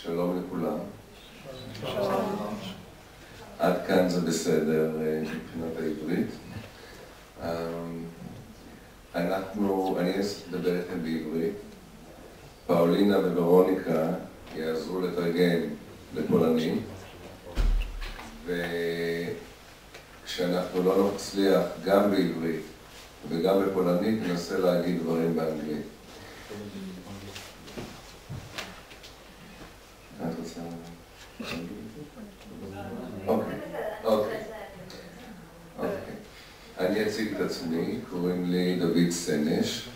שלום לכולם. עד כאן זה בסדר מבחינת העברית. אני אדבר איתכם בעברית. פאולינה וורוניקה יעזרו לתרגם לפולנית. וכשאנחנו לא נצליח גם בעברית וגם בפולנית, ננסה להגיד דברים באנגלית. אוקיי. אני אציג את עצמי, קוראים לי דוד סנש,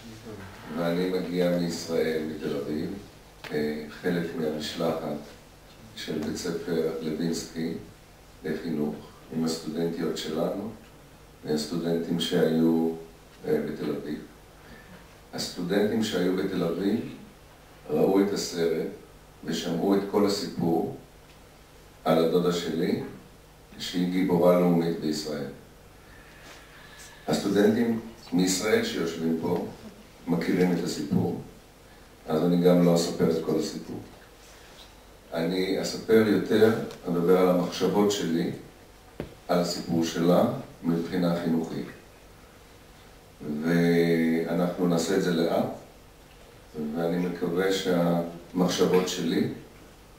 ואני מגיע מישראל, מתל אביב, חלק מהמשלחת של בית ספר לוינסקי לחינוך, עם הסטודנטיות שלנו, והסטודנטים שהיו בתל אביב. הסטודנטים שהיו בתל אביב ראו את הסרט ושמעו את כל הסיפור על הדודה שלי, שהיא גיבורה לאומית בישראל. הסטודנטים מישראל שיושבים פה מכירים את הסיפור, אז אני גם לא אספר את כל הסיפור. אני אספר יותר, אדבר על המחשבות שלי, על הסיפור שלה מבחינה חינוכית. ואנחנו נעשה את זה לאט, ואני מקווה שהמחשבות שלי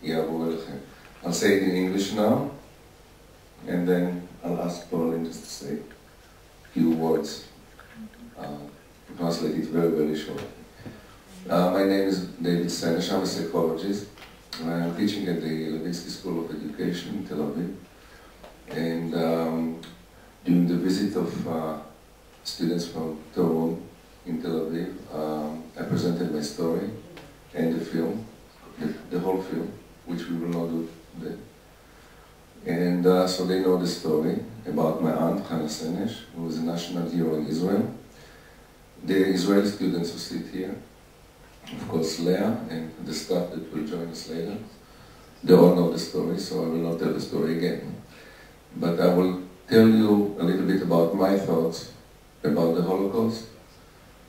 יעברו אליכם. I'll say it in English now, and then I'll ask Pauline just to say a few words. Translate it very, very short. My name is David Senesh. I'm a psychologist. I'm teaching at the Levinsky School of Education in Tel Aviv. And during the visit of students from Toron in Tel Aviv, I presented my story and the film, the whole film, which we will not do today. And so they know the story about my aunt, Hannah Senesh, who is a national hero in Israel. The Israeli students who sit here, of course Leah and the staff that will join us later, they all know the story, so I will not tell the story again. But I will tell you a little bit about my thoughts about the Holocaust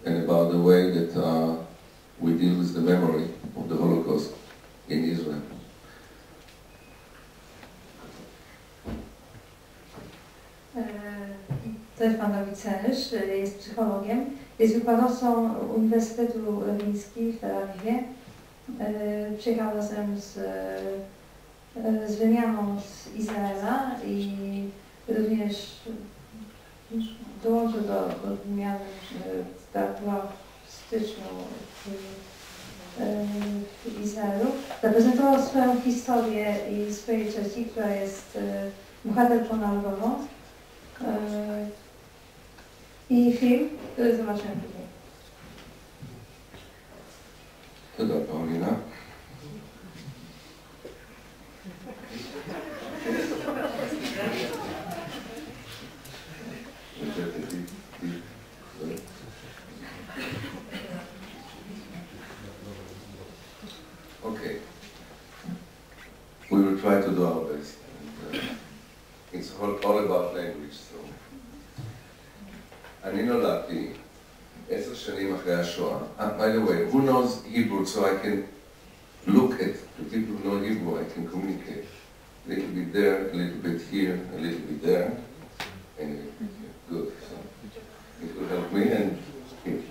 and about the way that we deal with the memory of the Holocaust in Israel. To jest pan Dawid Senesz, jest psychologiem, jest wykładowcą Uniwersytetu Lewiński w Tel Awiwie. Przyjechał razem z wymianą z Izraela i również dołączył do wymiany, która była w styczniu w Izraelu. Zaprezentował swoją historię i swojej cioci, która jest bohaterką narodową. I film, który zobaczymy później. Tודה, Paulina. Okay. We will try to do our best. It's all about language, so. אני נולדתי 10 שנים אחרי השואה. By the way, who knows Hebrew so I can look at the people who know Hebrew, I can communicate. A little bit there, a little bit here, a little bit there, and a little bit here. Good. So it will help me and here.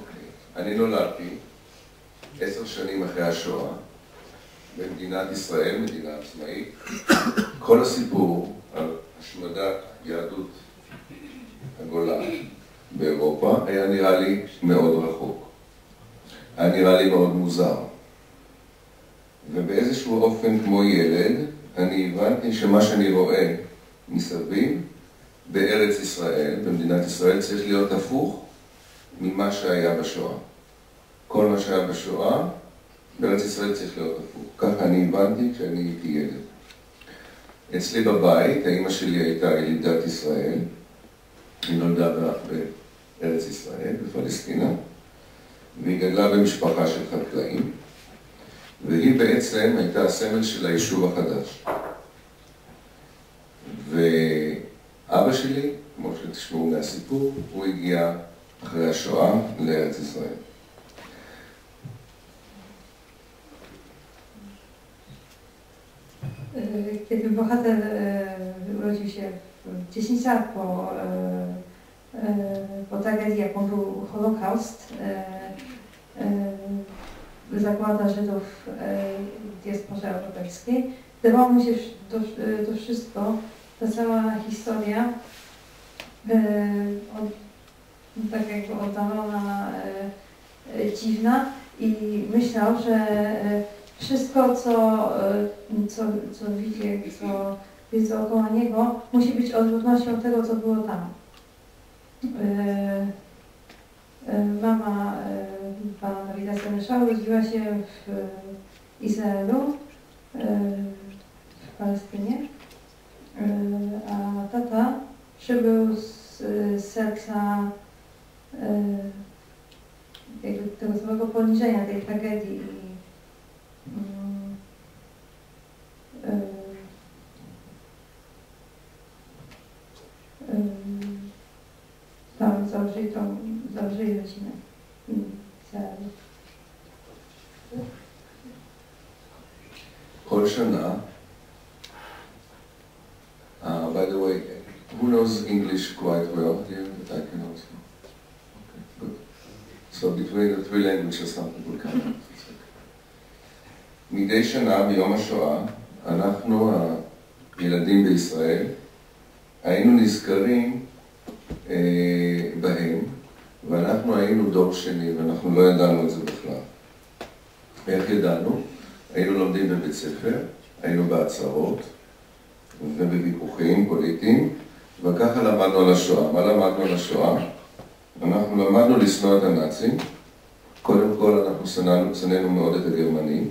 Okay. אני נולדתי 10 שנים אחרי השואה במדינת ישראל, מדינה עצמאית. כל הסיפור על השמדת יהדות הגולה באירופה היה נראה לי מאוד רחוק. היה נראה לי מאוד מוזר. ובאיזשהו אופן כמו ילד, אני הבנתי שמה שאני רואה מסביב בארץ ישראל, במדינת ישראל, צריך להיות הפוך ממה שהיה בשואה. כל מה שהיה בשואה, בארץ ישראל צריך להיות הפוך. ככה אני הבנתי כשאני הייתי ילד. אצלי בבית, האמא שלי הייתה ילידת ישראל, היא נולדה בארץ ישראל, בפלסטינה, והיא גדלה במשפחה של חקלאים, והיא בעצם הייתה הסמל של היישוב החדש. ואבא שלי, כמו שתשמעו מהסיפור, הוא הגיע אחרי השואה לארץ ישראל. kiedy bohater urodził się 10 lat po tragedii, jaką był Holokaust, zagłada Żydów w diasporze europejskiej. Wydawało mi się to wszystko, ta cała historia, tak jakby oddalona, dziwna, i myślał, że wszystko, co widzi, co jest dookoła niego, musi być odwrotnością tego, co było tam. Mama pana Dawida Senesza urodziła się w Izraelu, w Palestynie, a tata przybył z serca tego całego poniżenia, tej tragedii tam założyli rodzinę Izraelu. כל שנה, by the way, who knows English quite well here that I can also? Okay, good. So between the three languages some people can. מדי שנה ביום השואה, אנחנו הילדים בישראל היינו נזכרים בהם, ואנחנו היינו דור שני, ואנחנו לא ידענו את זה בכלל. איך ידענו? היינו לומדים בבית ספר, היינו בהצהרות ובוויכוחים פוליטיים, וככה למדנו על השואה. מה למדנו על השואה? אנחנו למדנו לשנוא את הנאצים. קודם כל אנחנו שנאנו מאוד את הגרמנים,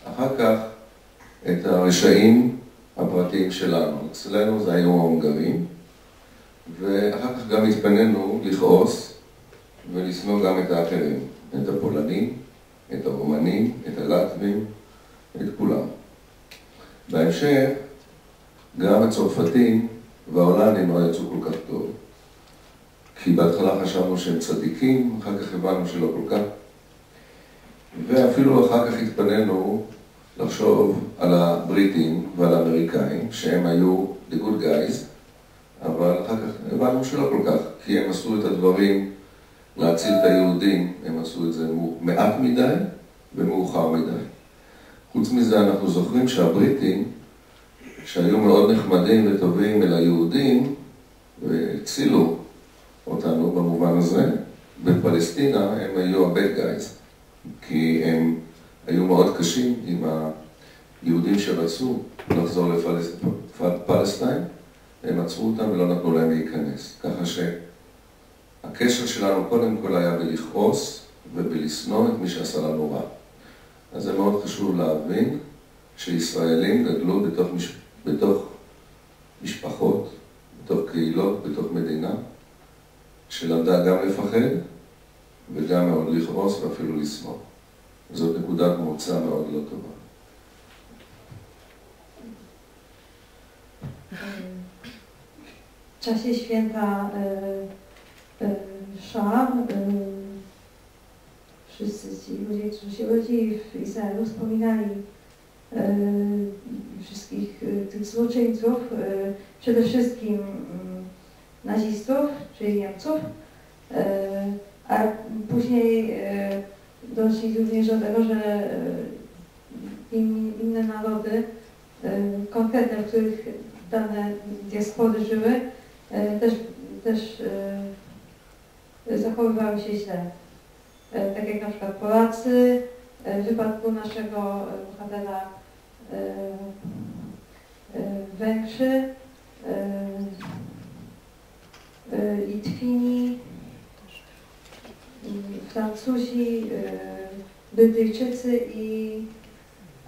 אחר כך את הרשעים הפרטיים שלנו. אצלנו זה היו ההונגרים, ואחר כך גם התפנינו לכעוס ולשנוא גם את האחרים, את הפולנים, את הרומנים, את הלטבים, את כולם. בהמשך, גם הצרפתים וההולנדים לא יצאו כל כך טוב. כי בהתחלה חשבנו שהם צדיקים, אחר כך הבנו שלא כל כך. ואפילו אחר כך התפנינו לחשוב על הבריטים ועל האמריקאים, שהם היו the good guys, אבל אחר כך הבנו שלא כל כך, כי הם עשו את הדברים להציל את היהודים, הם עשו את זה מעט מדי ומאוחר מדי. חוץ מזה אנחנו זוכרים שהבריטים, שהיו מאוד נחמדים וטובים אל היהודים, והצילו אותנו במובן הזה, בפלסטינה הם היו ה-bad guys, כי הם היו מאוד קשים עם היהודים שרצו לחזור לפלסטין, הם עצרו אותם ולא נתנו להם להיכנס. ככה שהקשר שלנו קודם כל היה בלכעוס ובלשנוא את מי שעשה לנו רע. אז זה מאוד חשוב להבין שישראלים גדלו בתוך משפחות, בתוך קהילות, בתוך מדינה, שלמדה גם לפחד וגם מאוד לכעוס ואפילו לשנוא. זאת נקודת מוצא מאוד לא טובה. W czasie święta Shoah wszyscy ci ludzie, którzy się urodzili w Izraelu, wspominali wszystkich tych złoczyńców, przede wszystkim nazistów, czyli Niemców, a później doszli również do tego, że inne narody, konkretne, w których dane diaspory żyły, też zachowywały się źle. Tak jak na przykład Polacy, w wypadku naszego bohatera Węgrzy, Litwini, Francuzi, Brytyjczycy i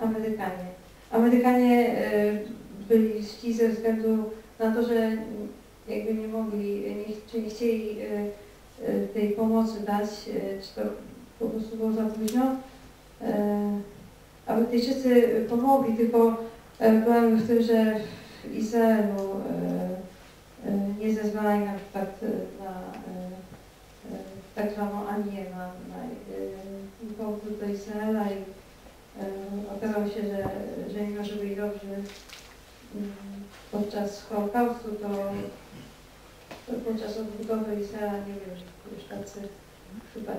Amerykanie. Amerykanie byli źli ze względu na to, że jakby nie mogli, czy nie chcieli tej pomocy dać, czy to po prostu było za późno. A Brytyjczycy pomogli, tylko problem w tym, że w Izraelu nie zezwalali na przykład na tak zwaną Anię, na powrót do Izraela, i okazało się, że mimo, że byli dobrzy podczas Holokaustu, to podczas odbudowy Izraela nie byli już tacy super.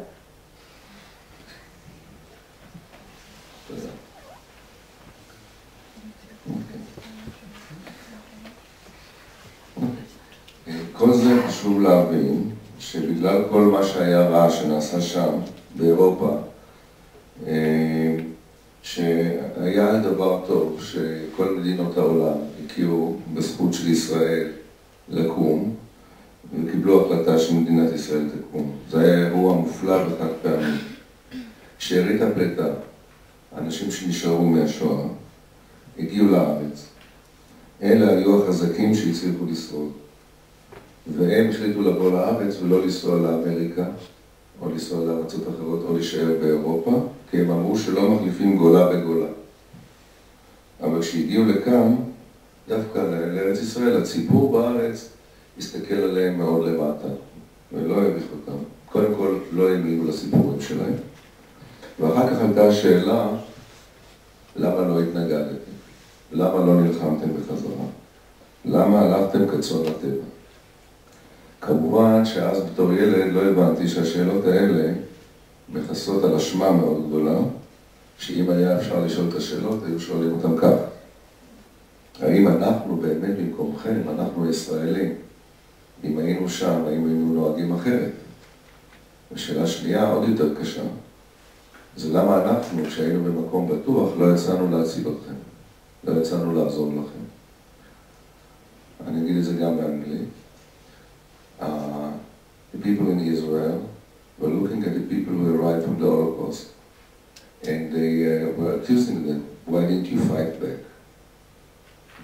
כל זה חשוב להבין שבגלל כל מה שהיה רע שנעשה שם באירופה, שהיה דבר טוב שכל מדינות העולם הכירו בזכות של ישראל לקום וקיבלו החלטה שמדינת ישראל תקום. זה היה אירוע מופלא וחד פעמי. שארית הפליטה, אנשים שנשארו מהשואה, הגיעו לארץ. אלה היו החזקים שהצליחו לשרוד. והם החליטו לבוא לארץ ולא לנסוע לאמריקה, או לנסוע לארצות אחרות, או להישאר באירופה, כי הם אמרו שלא מחליפים גולה בגולה. אבל כשהגיעו לכאן, דווקא לארץ ישראל, הציבור בארץ הסתכל עליהם מאוד למטה, ולא העריך אותם. קודם כל, לא האמינו לסיפורים שלהם. ואחר כך עלתה השאלה, למה לא התנגדתם? למה לא נלחמתם בחזרה? למה הלכתם כצאן לטבע? כמובן שאז בתור ילד לא הבנתי שהשאלות האלה מכסות על אשמה מאוד גדולה, שאם היה אפשר לשאול את השאלות, היו שואלים אותם כך. האם אנחנו באמת במקומכם, אנחנו ישראלים, אם היינו שם, האם היינו נוהגים אחרת? השאלה שנייה, עוד יותר קשה, זה למה אנחנו, כשהיינו במקום בטוח, לא יצאנו להציל אתכם, לא יצאנו לעזור לכם. אני אגיד את זה גם באנגלית. The people in Israel were looking at the people who arrived from the Holocaust, and they were accusing them, why didn't you fight back?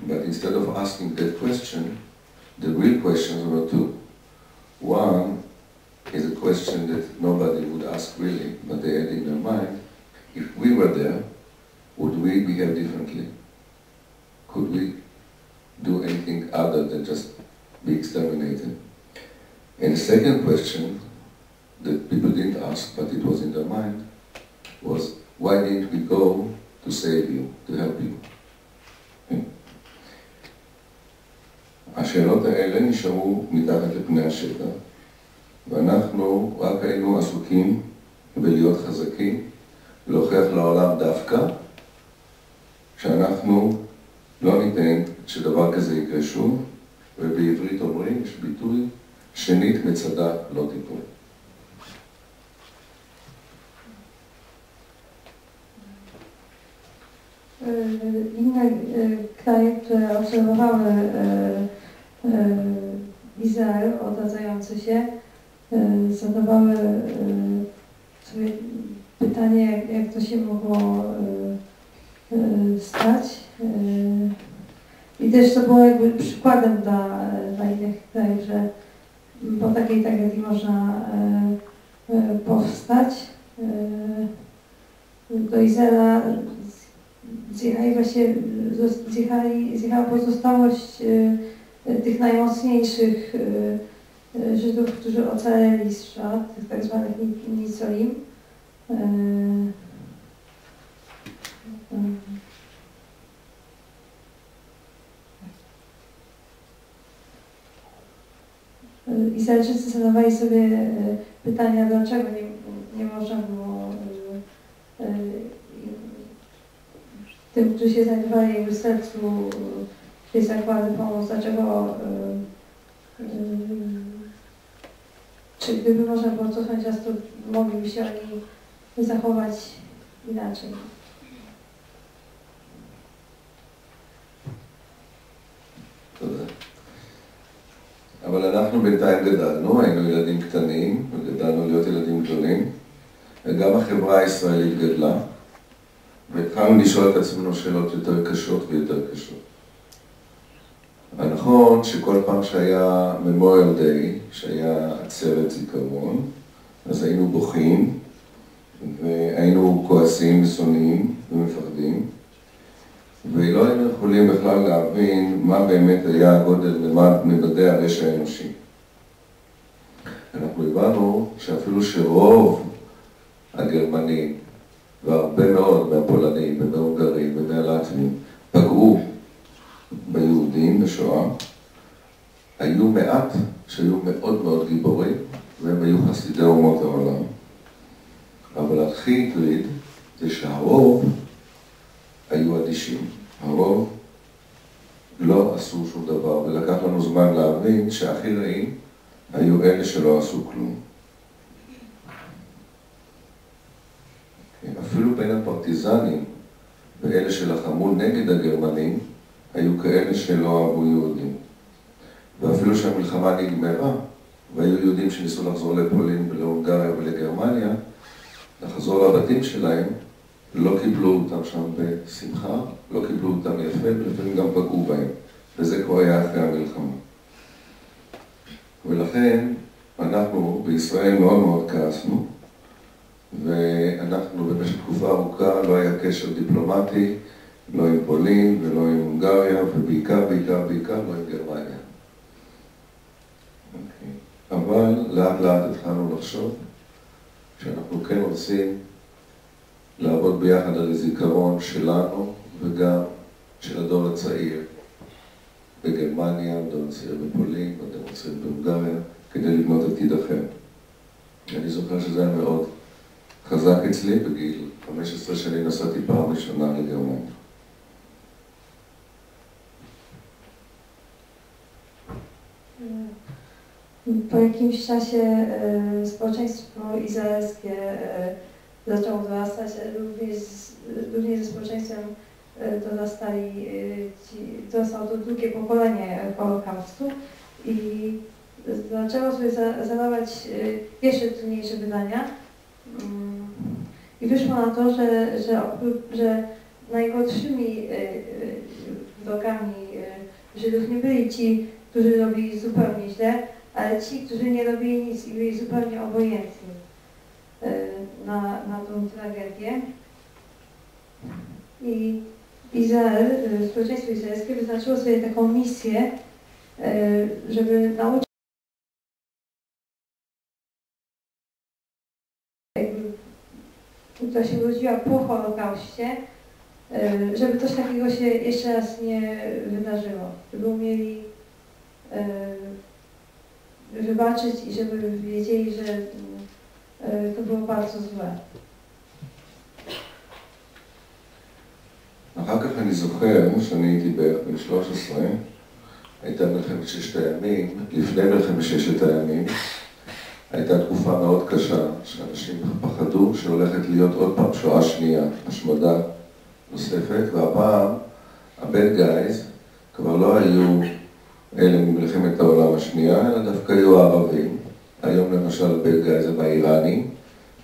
But instead of asking that question, the real questions were two. One is a question that nobody would ask really, but they had in their mind, if we were there, would we behave differently? Could we do anything other than just be exterminated? And the second question that people didn't ask, but it was in their mind, was why didn't we go to save you, to help you? השאלות האלה נשארו מתחת לפני השטח, ואנחנו רק היינו עסוקים בלהיות חזקים, להוכיח לעולם דווקא, שאנחנו לא ניתן שדבר כזה יקרה שוב, ובעברית אומרים, יש ביטוי, שנית מצדה לא תיפול. Inne kraje, które obserwowały Izrael odradzający się, zadawały sobie pytanie, jak to się mogło stać. I też to było jakby przykładem dla innych krajów, że po takiej tragedii można powstać. Do Izraela zjechała pozostałość tych najmocniejszych Żydów, którzy ocaleli z szat, tych tak zwanych Nicolim. Izraelczycy zadawali sobie pytania, dlaczego nie można było tym, którzy się znajdowali w sercu tej zagłady pomóc, dlaczego czy gdyby można było cofnąć czas, to mogliby się oni zachować inaczej. תודה. אבל אנחנו בינתיים גדלנו, היינו ילדים קטנים, וגדלנו להיות ילדים גדולים, וגם החברה הישראלית גדלה, והתחלנו לשאול את עצמנו שאלות יותר קשות ויותר קשות. הנכון שכל פעם שהיה Memorial Day, שהיה עצרת זיכרון, אז היינו בוכים, והיינו כועסים ושונאים ומפחדים, ולא היינו יכולים בכלל להבין מה באמת היה הגודל ומה מבדי הרשע האנושי. אנחנו הבנו שאפילו שרוב הגרמנים והרבה מאוד מהפולנים שהיו מאוד מאוד גיבורים, והם היו חסידי אומות העולם. אבל הכי הטריד זה שהרוב היו אדישים. הרוב לא עשו שום דבר, ולקח לנו זמן להבין שהכי רעים היו אלה שלא עשו כלום. אפילו בין הפרטיזנים ואלה שלחמו נגד הגרמנים, היו כאלה שלא אהבו יהודים. ואפילו שהמלחמה נגמרה, והיו יהודים שניסו לחזור לפולין ולהונגריה ולגרמניה, לחזור לבתים שלהם, לא קיבלו אותם שם בשמחה, לא קיבלו אותם יפה, ולפעמים גם פגעו בהם. וזה כבר היה אחרי המלחמה. ולכן אנחנו בישראל מאוד מאוד כעסנו, ואנחנו במשך תקופה ארוכה לא היה קשר דיפלומטי, לא עם פולין ולא עם הונגריה, ובעיקר לא עם גרמניה. אבל לאט לאט התחלנו לחשוב שאנחנו כן רוצים לעבוד ביחד על הזיכרון שלנו וגם של הדור הצעיר בגרמניה, הדור הצעיר בפולין, הדור הצעיר בהונגריה, כדי לבנות עתיד אחר. אני זוכר שזה היה מאוד חזק אצלי. בגיל 15 שנים נסעתי פעם ראשונה לגרמניה. Po jakimś czasie społeczeństwo izraelskie zaczęło dorastać, również ze społeczeństwem dorastało to drugie pokolenie Holokaustu i zaczęło sobie zadawać jeszcze trudniejsze pytania. I wyszło na to, że najgorszymi wrogami Żydów nie byli ci, którzy robili zupełnie źle, ale ci, którzy nie robili nic i byli zupełnie obojętni na tą tragedię. I Izrael, społeczeństwo izraelskie wyznaczyło sobie taką misję, żeby nauczyć, która się urodziła po Holokauście, żeby coś takiego się jeszcze raz nie wydarzyło, żeby umieli wybaczyć i żeby wiedzieli, że to było bardzo złe. אחר כך אני זוכר שאני הייתי בערך בן 13, הייתה מלחמת ששת הימים, לפני מלחמת ששת הימים, הייתה תקופה מאוד קשה, שאנשים פחדו שהולכת להיות עוד פעם שואה שנייה, השמדה נוספת, והפעם הבד גייז כבר לא היו אלה ממלחמת העולם השנייה, אלא דווקא היו הערבים. היום למשל הבד גייז הם האיראנים,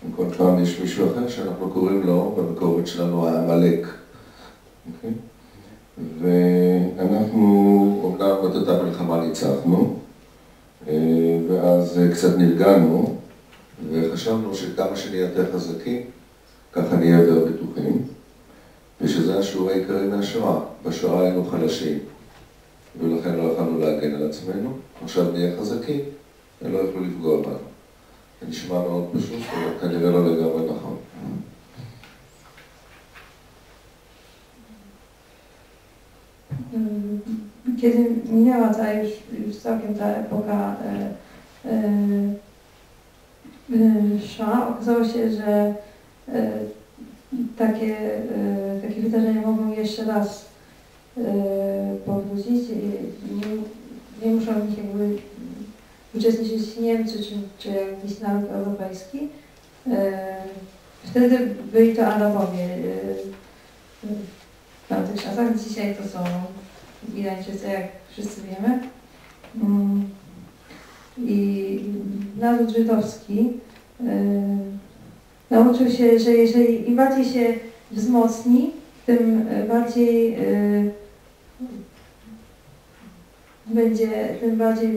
וכל פעם יש מישהו אחר שאנחנו קוראים לו במקורת שלנו העמלק. Okay. ואנחנו אומנם את אותה מלחמה ניצחנו, ואז קצת נרגענו, וחשבנו שכמה שנהיה יותר חזקים, ככה נהיה יותר בטוחים, ושזה השיעור העיקרי מהשואה. בשואה היינו חלשים, ולכן לא יכולנו להגן על עצמנו. עכשיו נהיה חזקים, הם לא יכלו לפגוע בנו. זה נשמע מאוד פשוט, אבל כנראה לא לגמרי נכון. Kiedy minęła ta już całkiem ta epoka Shoah, okazało się, że takie wydarzenia mogą jeszcze raz powrócić. Nie muszą w nich jakby uczestniczyć Niemcy czy jakiś naród europejski. Wtedy byli to Arabowie. W tamtych czasach, dzisiaj to są Irańczycy, jak wszyscy wiemy. I naród żydowski nauczył się, że jeżeli im bardziej się wzmocni, tym bardziej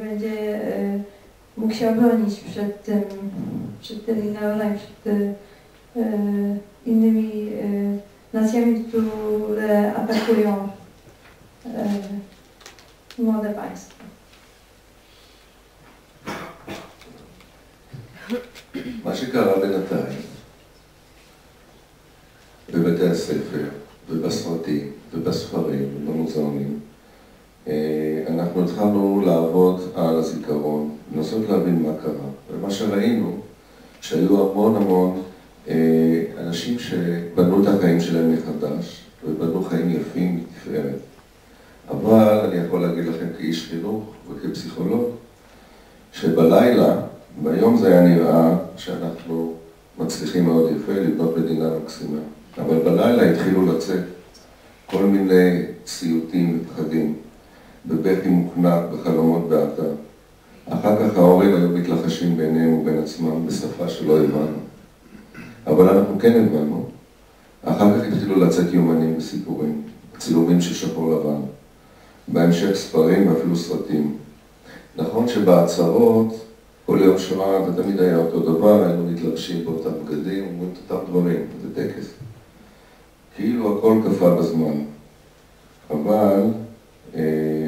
będzie mógł się obronić przed tymi narodami, przed innymi nacjami, które atakują młode państwa. מה שקרה בינתיים, בבתי הספר, ובסרטים, ובספרים, ובמוזיאונים, אנחנו התחלנו לעבוד על הזיכרון, לנסות להבין מה קרה. ומה שראינו, שהיו המון אנשים שבנו את החיים שלהם מחדש, ובנו חיים יפים מתפארת. אבל אני יכול להגיד לכם כאיש חינוך וכפסיכולוג, שבלילה, ביום זה היה נראה שאנחנו מצליחים מאוד יפה לבנות מדינה מקסימה. אבל בלילה התחילו לצאת כל מיני סיוטים ופחדים, בבכי מוקנק, בחלומות בעתה. אחר כך ההורים היו מתלחשים ביניהם ובין עצמם בשפה שלא הבנו. אבל אנחנו כן הבנו. אחר כך התחילו לצאת יומנים וסיפורים, צילומים של שחור לבן. בהמשך ספרים ואפילו סרטים. נכון שבהצהרות, כל יום שואה זה תמיד היה אותו דבר, היינו מתלבשים באותם בגדים, אומרים את אותם דברים, זה טקס. כאילו הכל קפא בזמן. אבל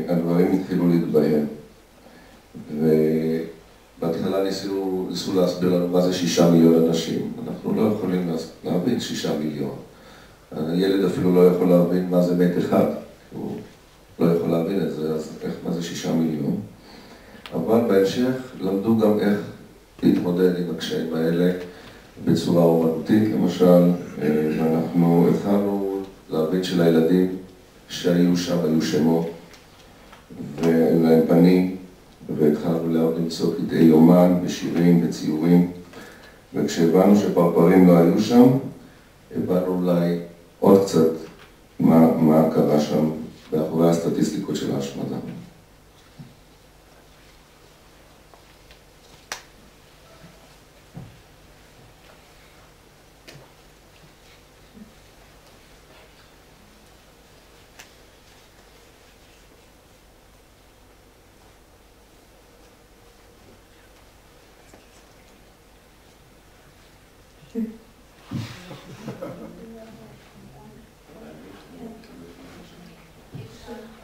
הדברים התחילו להתבהר. ובהתחלה ניסו להסביר לנו מה זה 6 מיליון אנשים. אנחנו לא יכולים להבין 6 מיליון. הילד אפילו לא יכול להבין מה זה מת אחד. הוא לא יכול להבין את זה, אז מה זה 6 מיליון? אבל בהמשך למדו גם איך להתמודד עם הקשיים האלה בצורה אומנותית, למשל, ואנחנו התחלנו להבין שלילדים שהיו שם היו שמות, והיו להם פנים, והתחלנו למצוא קטעי יומן ושירים וציורים, וכשהבנו שפרפרים לא היו שם, הבנו אולי עוד קצת מה קרה שם באחורי הסטטיסטיקות של ההשמדה.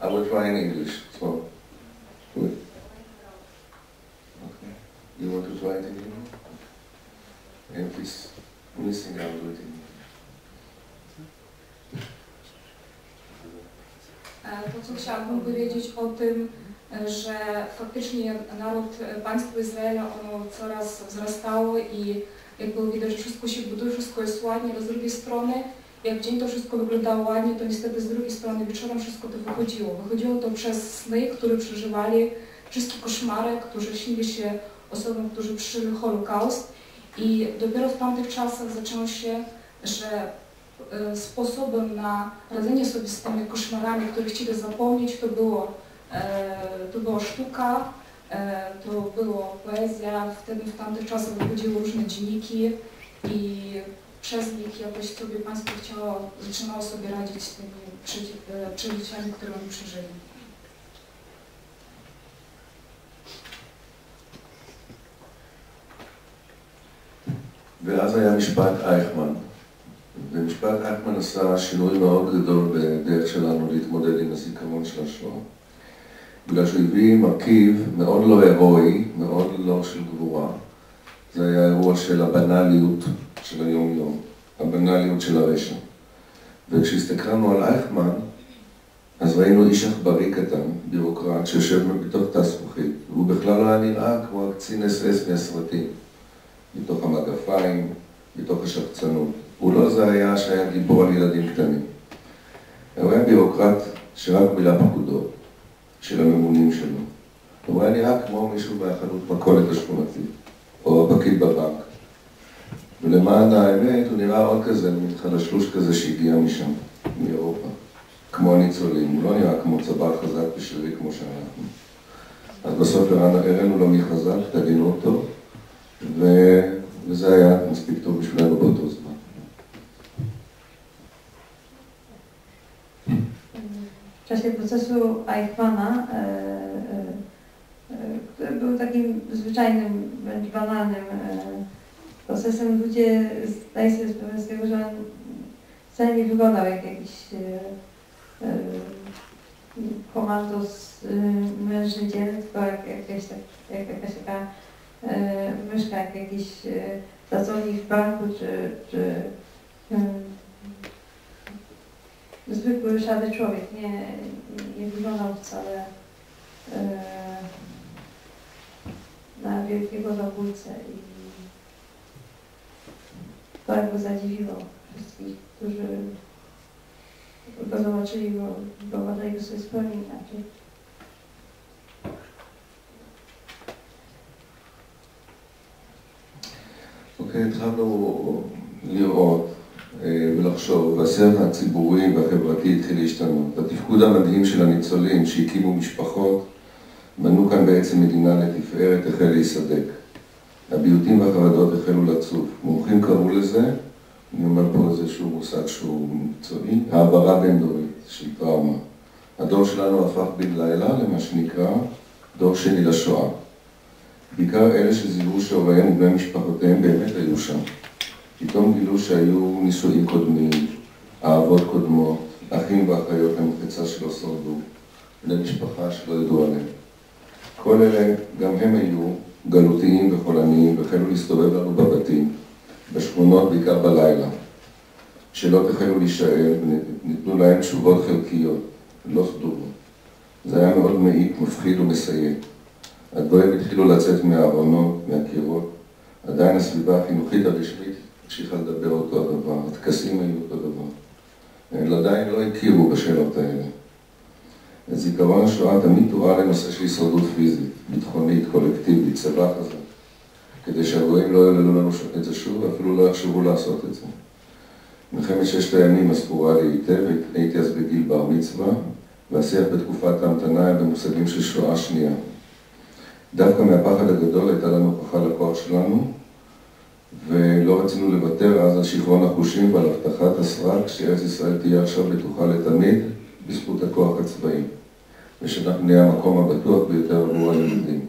I will try in English, so good. Okay. You want to try it in English? And if it's missing, I'll do it in English. To, co chciałabym powiedzieć o tym, że faktycznie naród, państwo Izraela, ono coraz wzrastało i jak było widać, że wszystko się buduje, wszystko jest ładnie, ale z drugiej strony, jak w dzień to wszystko wyglądało ładnie, to niestety z drugiej strony wieczorem wszystko to wychodziło. Wychodziło to przez sny, które przeżywali, wszystkie koszmary, które śnili się osobom, którzy przeżyli Holokaust. I dopiero w tamtych czasach zaczęło się, że sposobem na radzenie sobie z tymi koszmarami, które chcieli zapomnieć, to była sztuka, to była poezja. Wtedy w tamtych czasach wychodziły różne dzienniki i przez nich jakoś sobie państwo zaczynało sobie radzić z tymi przeżyciami, które oni przeżyli. ואז היה משפט אייכמן. ומשפט אייכמן עשה שינוי מאוד גדול בדרך שלנו להתמודד עם הזיכרון של השואה. בגלל שהוא הביא מרכיב מאוד לא הירואי, מאוד לא של גבורה. זה היה אירוע של הבנאליות של היום-יום, הבנאליות של הרשע. וכשהסתכלנו על אייכמן, אז ראינו איש עכברי קטן, בירוקרט, שיושב בתוך תא זכוכית. והוא בכלל לא היה נראה כמו הקצין אס-אס מהסרטים. בתוך המגפיים, בתוך השחצנות. הוא לא זה היה שהיה גיבור על ילדים קטנים. הוא היה בירוקרט שרק מילא פקודות של הממונים שלו. הוא היה נראה כמו מישהו מהחנות מכולת השכונתית, או הפקיד בבנק. ולמען האמת הוא נראה עוד כזה, מין חלשלוש כזה שהגיע משם, מאירופה. כמו הניצולים, הוא לא נראה כמו צבא חזק ושרירי כמו שאנחנו. אז בסוף הראינו לו מי חזק, תבינו אותו, וזה היה מספיק טוב בשבילנו באותו זמן. W czasie procesu Eichmanna, który był takim zwyczajnym, wręcz banalnym procesem, ludzie zdają sobie sprawę z tego, że on wcale nie wyglądał jak jakiś komandos mężczyzn, tylko jak jakaś taka myszka, jak jakiś pracownik w banku, czy zwykły, szary człowiek, nie wyglądał wcale na wielkiego zabójcę i to jakby zadziwiło wszystkich, którzy go zobaczyli, bo uważali go sobie zupełnie inaczej. אוקיי, התחלנו לראות ולחשוב, והשיח הציבורי והחברתי התחיל להשתנות. התפקוד המדהים של הניצולים שהקימו משפחות, בנו כאן בעצם מדינה לתפארת, החל להיסדק. הביוטים והחרדות החלו לצוף. מומחים קראו לזה, אני אומר פה איזשהו מושג שהוא מקצועי, העברה בין דורית של טראומה. הדור שלנו הפך בן לילה למה שנקרא דור שני לשואה. בעיקר אלה שזיהו שהוריהם ובני משפחותיהם באמת היו שם. פתאום גילו שהיו נישואים קודמים, אהבות קודמות, אחים ואחיות למחצה שלא שרדו, בני משפחה שלא ידעו עליהם. כל אלה, גם הם היו גלותיים וחולניים והחלו להסתובב לנו בבתים, בשכונות בעיקר בלילה. שאלות החלו להישאל וניתנו להם תשובות חלקיות, לא סדורות. זה היה מאוד מעיק, מפחיד ומסייג. הדברים התחילו לצאת מהארונות, מהקירות. עדיין הסביבה החינוכית הרשמית המשיכה לדבר אותו הדבר, הטקסים היו אותו דבר. הם עדיין לא הכירו בשאלות האלה. זיכרון השואה תמיד תואר לנושא של הישרדות פיזית, ביטחונית, קולקטיבית, צבא חזק, כדי שהגויים לא יעללו לנו את זה שוב, ואפילו לא יחשבו לעשות את זה. מלחמת ששת הימים הזכורה לי היטב, הייתי אז בגיל בר מצווה, והשיח בתקופת ההמתנה היה במושגים של שואה שנייה. דווקא מהפחד הגדול הייתה לנו הוכחה לכוח שלנו, ולא רצינו לוותר אז על שכרון החושים ועל הבטחת הסרק שארץ ישראל תהיה עכשיו בטוחה לתמיד בזכות הכוח הצבאי, ושאנחנו נהיה המקום הבטוח ביותר עבור הלימודים.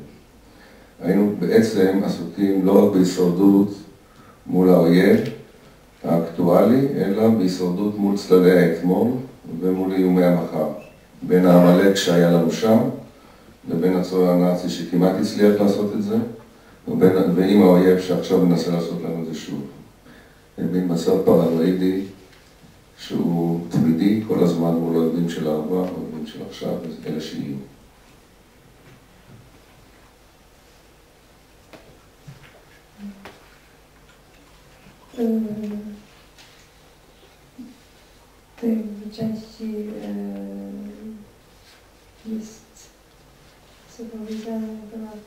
היינו בעצם עסוקים לא רק בהישרדות מול האויב האקטואלי, אלא בהישרדות מול צללי האתמול ומול איומי המחר. בין העמלק שהיה לנו שם, לבין הצורר הנאצי שכמעט הצליח לעשות את זה, ועם האויב שעכשיו מנסה לעשות לנו את זה שוב. בין מצב פרנואידי שהוא תמידי כל הזמן מול האויבים של העבר, האויבים של עכשיו, אלה שיהיו. W tej części jest co powiedziane na temat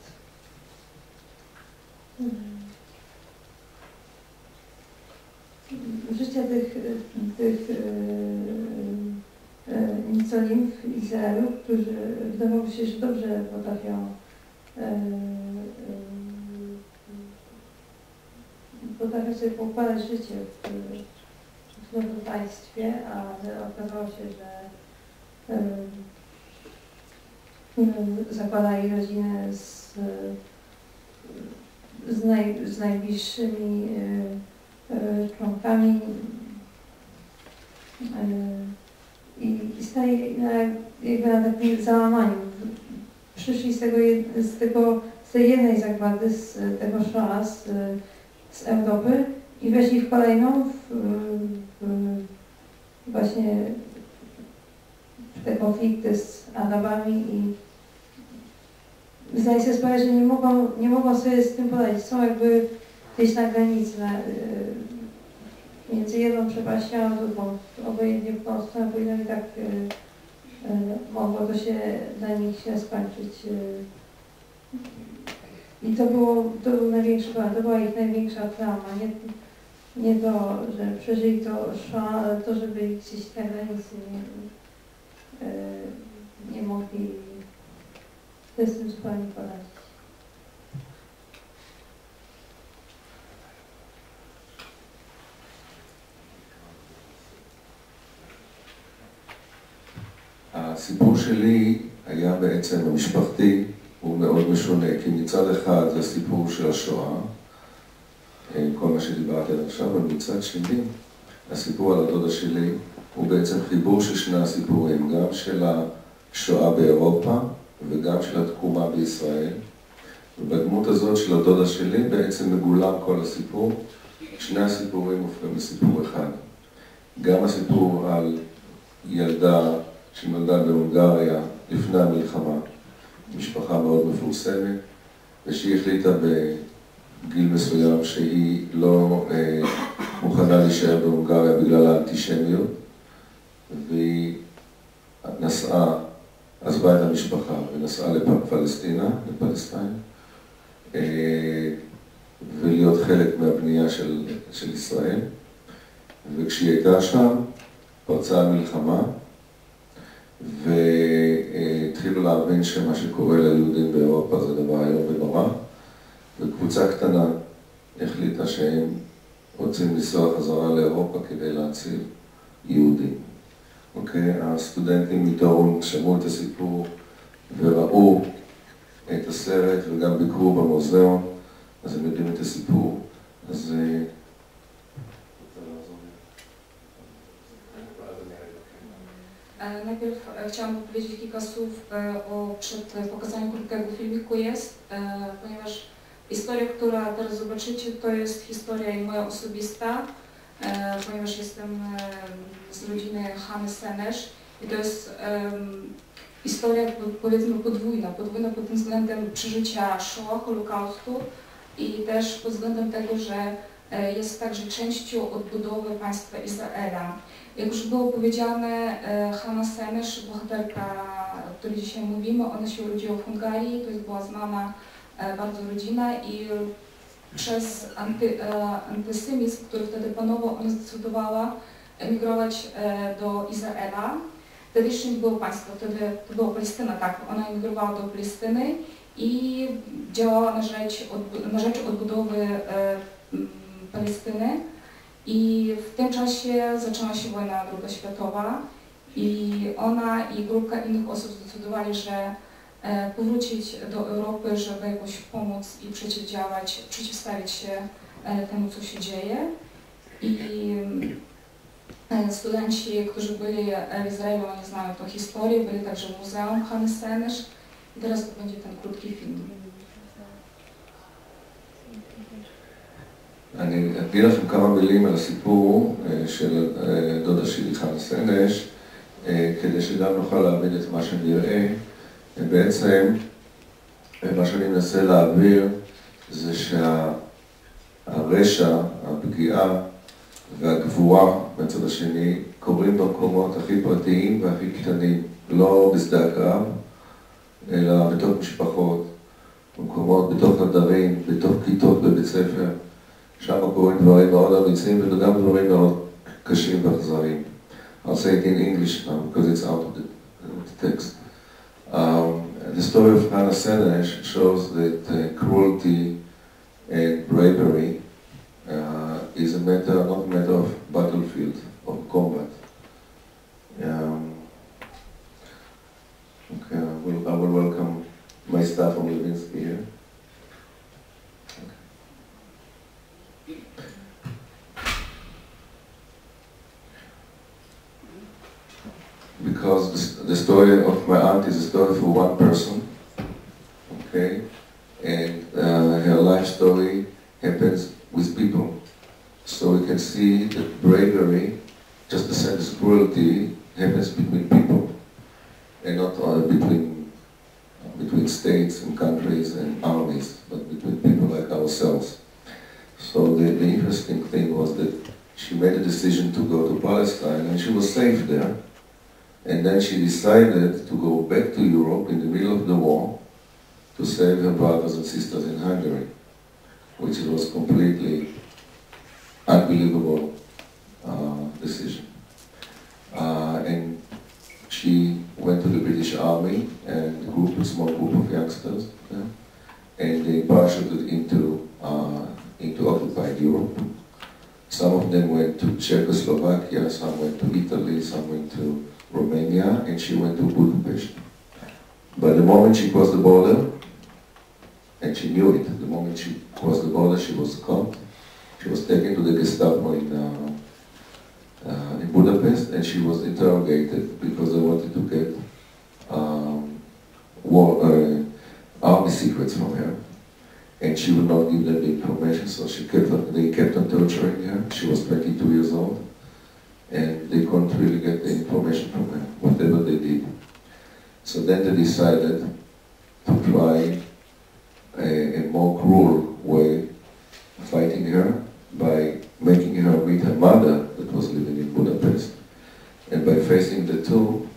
życia tych nicolim w Izraelu, którzy wydawało się, że dobrze potrafią sobie poukładać życie w nowym państwie, ale okazało się, że zakładali rodzinę z najbliższymi członkami i stali jakby na takim załamaniu. Przyszli z tej jednej zagłady, z tego Shoah, z Europy i weszli w kolejną, właśnie w te konflikty z Arabami i zdaję sobie sprawę, że nie mogą sobie z tym poradzić. Są jakby gdzieś na granicy, między jedną przepaścią a drugą. Obojętnie w którą stronę pójdą i tak mogło to się dla nich się skończyć. I to był największy problem, to była ich największa trauma. Nie to, że przeżyli to Shoah, ale to, że byli gdzieś na granicy, nie mogli sobie z tym zupełnie poradzić. הסיפור שלי היה בעצם המשפחתי, הוא מאוד משונה, כי מצד אחד זה סיפור של השואה, כל מה שדיברתי עד עכשיו, אבל מצד שני, הסיפור על הדודה שלי הוא בעצם חיבור של שני הסיפורים, גם של השואה באירופה וגם של התקומה בישראל. ובדמות הזאת של הדודה שלי בעצם מגולם כל הסיפור, שני הסיפורים הופכים לסיפור אחד. גם הסיפור על ילדה שנולדה בהונגריה לפני המלחמה, משפחה מאוד מפורסמת, ושהיא החליטה בגיל מסוים שהיא לא מוכנה להישאר בהונגריה בגלל האנטישמיות, והיא נסעה, עזבה את המשפחה ונסעה לפלסטינה, לפלסטין, ולהיות חלק מהבנייה של ישראל. וכשהיא הייתה שם, פרצה המלחמה, והתחילו להבין שמה שקורה ליהודים באירופה זה דבר איום ונורא, וקבוצה קטנה החליטה שהם רוצים לנסוע חזרה לאירופה כדי להציל יהודים. אוקיי? הסטודנטים מתאורון שמעו את הסיפור וראו את הסרט וגם ביקרו במוזיאון, אז הם יודעים את הסיפור. אז Najpierw chciałam powiedzieć kilka słów przed pokazaniem krótkiego filmiku ponieważ historia, która teraz zobaczycie, to jest historia moja osobista, ponieważ jestem z rodziny Hanny Senesz i to jest historia, powiedzmy, podwójna pod tym względem przeżycia Shoah, Holokaustu i też pod względem tego, że jest także częścią odbudowy państwa Izraela. Jak już było powiedziane, Hanna Senesz, bohaterka, o której dzisiaj mówimy, ona się urodziła w Hungarii, to była znana bardzo rodzina i przez antysemityzm, który wtedy panował, ona zdecydowała emigrować do Izraela. Wtedy jeszcze nie było państwa, wtedy to była Palestyna, tak, ona emigrowała do Palestyny i działała na rzecz odbudowy Palestyny. I w tym czasie zaczęła się wojna II światowa i ona i grupka innych osób zdecydowali, że powrócić do Europy, żeby jakoś pomóc i przeciwstawić się temu, co się dzieje. I studenci, którzy byli w Izraelu, oni znają tę historię, byli także w Muzeum Hanny Senesz. I teraz to będzie ten krótki film. אני אגיד לכם כמה מילים על הסיפור של דודה שלי חנה סנש, כדי שגם נוכל להבין את מה שנראה. בעצם מה שאני מנסה להעביר זה שהרשע, הפגיעה והגבורה בצד השני קורים במקומות הכי פרטיים והכי קטנים, לא בשדה הקרב, אלא בתוך משפחות, במקומות, בתוך חדרים, בתוך כיתות בבית ספר. שם קוראים דברים מאוד אמיצים וגם דברים מאוד קשים ואכזריים. I'll say it in English now because it's out of the text. The story of Hanna Seneš shows that cruelty and bravery is not a matter of battlefield or combat. Okay, I will welcome my staff from Levinsky here. Because the story of my aunt is a story for one person, okay, and her life story happens with people. So we can see that bravery, just the same as cruelty, happens between people, and not between states and countries and armies, but between people like ourselves. So the interesting thing was that she made a decision to go to Palestine, and she was safe there. And then she decided to go back to Europe in the middle of the war to save her brothers and sisters in Hungary, which was completely unbelievable decision. And she went to the British Army and a small group of youngsters, and they parachuted into occupied Europe. Some of them went to Czechoslovakia, some went to Italy, some went to Romania, and she went to Budapest. But the moment she crossed the border, and she knew it, the moment she crossed the border she was caught. She was taken to the Gestapo in Budapest, and she was interrogated because they wanted to get army secrets from her. And she would not give them the information, so they kept on torturing her. She was 22 years old. and they couldn't really get the information from her, whatever they did. So then they decided to try a more cruel way of fighting her by making her meet her mother that was living in Budapest. And by facing the two,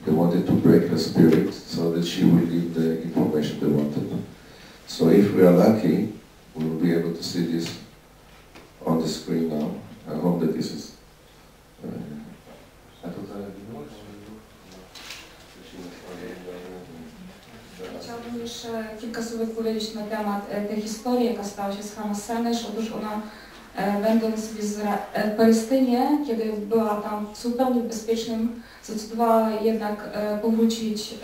they wanted to break her spirit so that she would give the information they wanted. So if we are lucky, we will be able to see this on the screen now. I hope that this is... Chciałabym jeszcze kilka słów powiedzieć na temat tej historii, jaka stała się z Hannah Senesz. Otóż ona, będąc w Palestynie, kiedy była tam w zupełnie bezpiecznym, zdecydowała jednak powrócić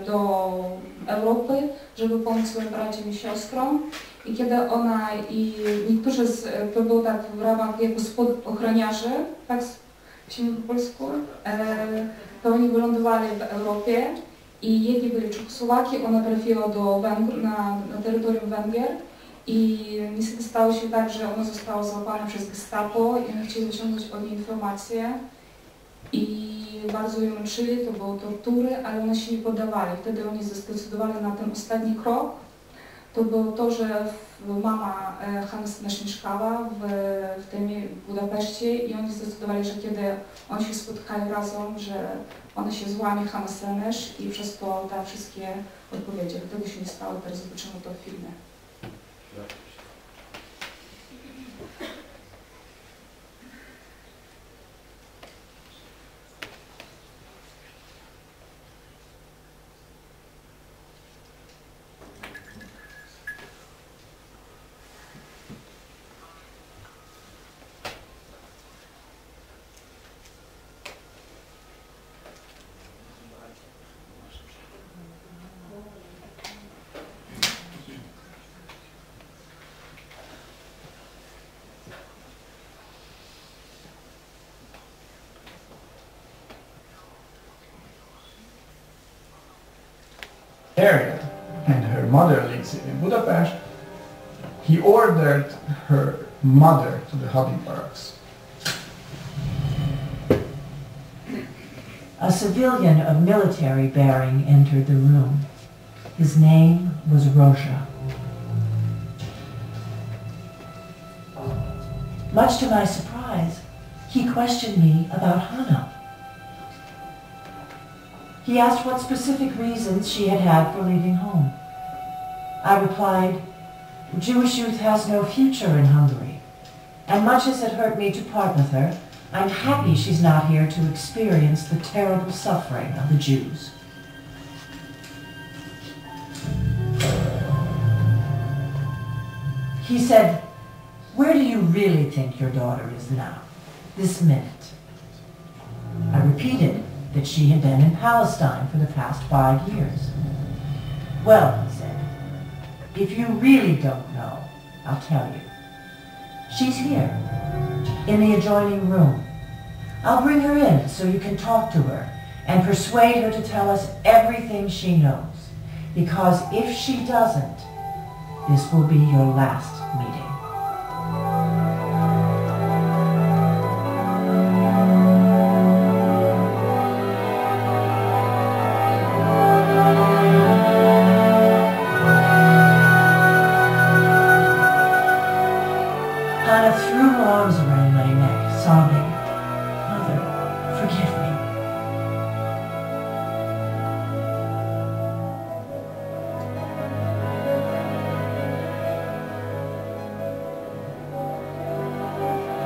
do Europy, żeby pomóc swoim braciom i siostrom. I kiedy ona i niektórzy, to było tak w ramach jako spadochroniarzy, tak się mówi po polsku, to oni wylądowali w Europie i jedni byli w Czechosłowacji, ona trafiła do na terytorium Węgier i niestety stało się tak, że ona została złapana przez Gestapo i oni chcieli wyciągnąć od niej informacje i bardzo ją męczyli, to były tortury, ale one się nie poddawali. Wtedy oni zdecydowali na ten ostatni krok. To było to, że mama Hannah Senesz mieszkała w Budapeszcie i oni zdecydowali, że kiedy oni się spotkają razem, że ona się złamie Hannah Senesz i przez to da wszystkie odpowiedzi. Tego się nie stało, teraz zobaczymy to w filmie. Area, and her mother lives in Budapest, he ordered her mother to the Hadid barracks. A civilian of military bearing entered the room. His name was Rózsa. Much to my surprise, he questioned me about Hannah. He asked what specific reasons she had had for leaving home. I replied, Jewish youth has no future in Hungary, and much as it hurt me to part with her, I'm happy she's not here to experience the terrible suffering of the Jews. He said, where do you really think your daughter is now, this minute? I repeated that she had been in Palestine for the past 5 years. Well, he said, if you really don't know, I'll tell you. She's here, in the adjoining room. I'll bring her in so you can talk to her and persuade her to tell us everything she knows. Because if she doesn't, this will be your last meeting.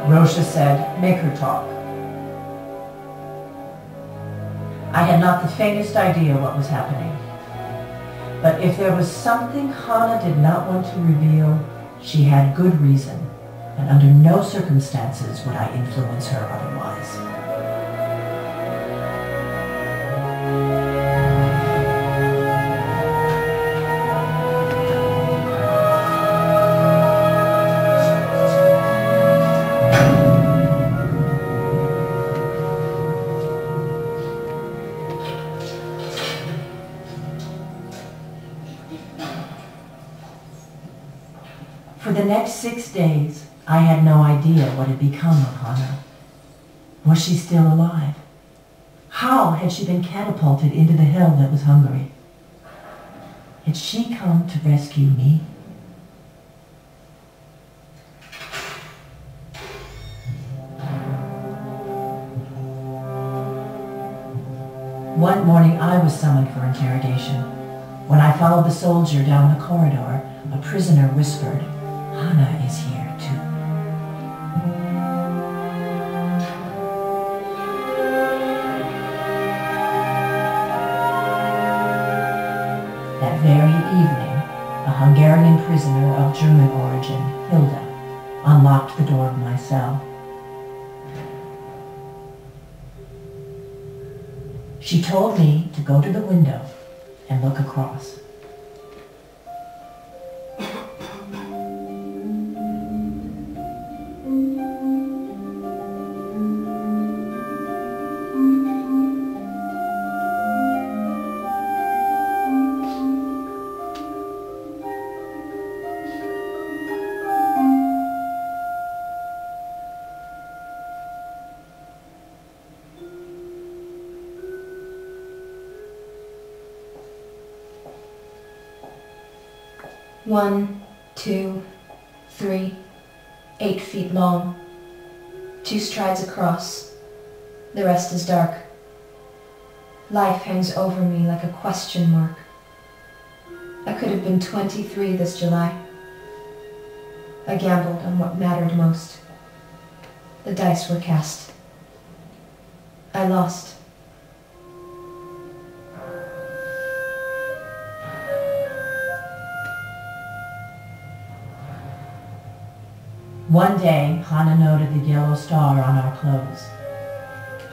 Rózsa said, make her talk. I had not the faintest idea what was happening. But if there was something Hannah did not want to reveal, she had good reason, and under no circumstances would I influence her otherwise. For the next 6 days, I had no idea what had become of Hannah. Was she still alive? How had she been catapulted into the hell that was Hungary? Had she come to rescue me? One morning I was summoned for interrogation. When I followed the soldier down the corridor, a prisoner whispered, "Hannah is here too." That very evening, a Hungarian prisoner of German origin, Hilda, unlocked the door of my cell. She told me to go to the window and look across. One, 2, 3, 8 feet long. 2 strides across. The rest is dark. Life hangs over me like a question mark. I could have been 23 this July. I gambled on what mattered most. The dice were cast. I lost. One day, Hannah noted the yellow star on our clothes.